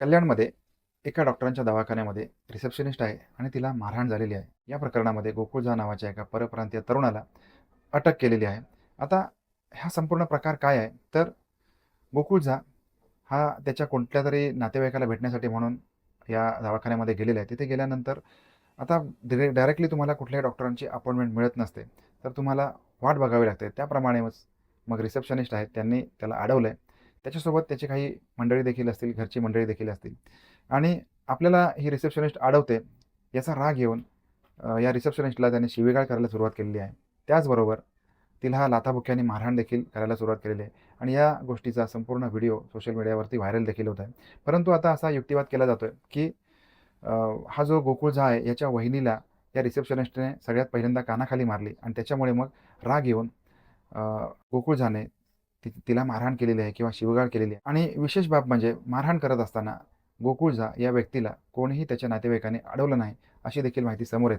कल्याणमध्ये एका डॉक्टरांच्या दवाखान्यामध्ये रिसेप्शनिस्ट आहे आणि तिला मारहाण झालेली आहे. या प्रकरणामध्ये गोकुळ झा नावाच्या एका परप्रांतीय तरुणाला अटक केलेली आहे. आता हा संपूर्ण प्रकार काय आहे? तर गोकुळ झा हा त्याच्या कोणत्यातरी नातेवाईकाला भेटण्यासाठी म्हणून या दवाखान्यामध्ये गेलेला आहे. तिथे गेल्यानंतर आता डायरेक्टली तुम्हाला कुठल्याही डॉक्टरांची अपॉइंटमेंट मिळत नसते. तर तुम्हाला वाट बघावी लागते. त्याप्रमाणे मग रिसेप्शनिस्ट आहेत त्यांनी त्याला अडवलंय. त्याच्यासोबत त्याची काही मंडळी देखील असतील, घरची मंडळी देखील असतील आणि आपल्याला ही रिसेप्शनिस्ट अडवते याचा राग येऊन या रिसेप्शनिस्टला त्याने शिवीगाळ करायला सुरुवात केलेली आहे. त्याचबरोबर तिला लाथाबुक्क्यांनी मारहाण देखील करायला सुरुवात केलेली आहे आणि या गोष्टीचा संपूर्ण व्हिडिओ सोशल मीडियावरती व्हायरल देखील होत आहे. परंतु आता असा युक्तिवाद केला जातोय, की हा जो गोकुळ झा आहे याच्या वहिनीला या रिसेप्शनिस्टने सगळ्यात पहिल्यांदा कानाखाली मारली आणि त्याच्यामुळे मग राग येऊन अ, गोकुळ झाने तिला मारहाण केलेली आहे किंवा शिवीगाळ केलेली आहे. आणि विशेष बाब म्हणजे मारहाण करत असताना गोकुळ झा या व्यक्तीला कोणीही त्याच्या नातेवाईकांनी अडवलं नाही, अशी देखील माहिती समोर येते.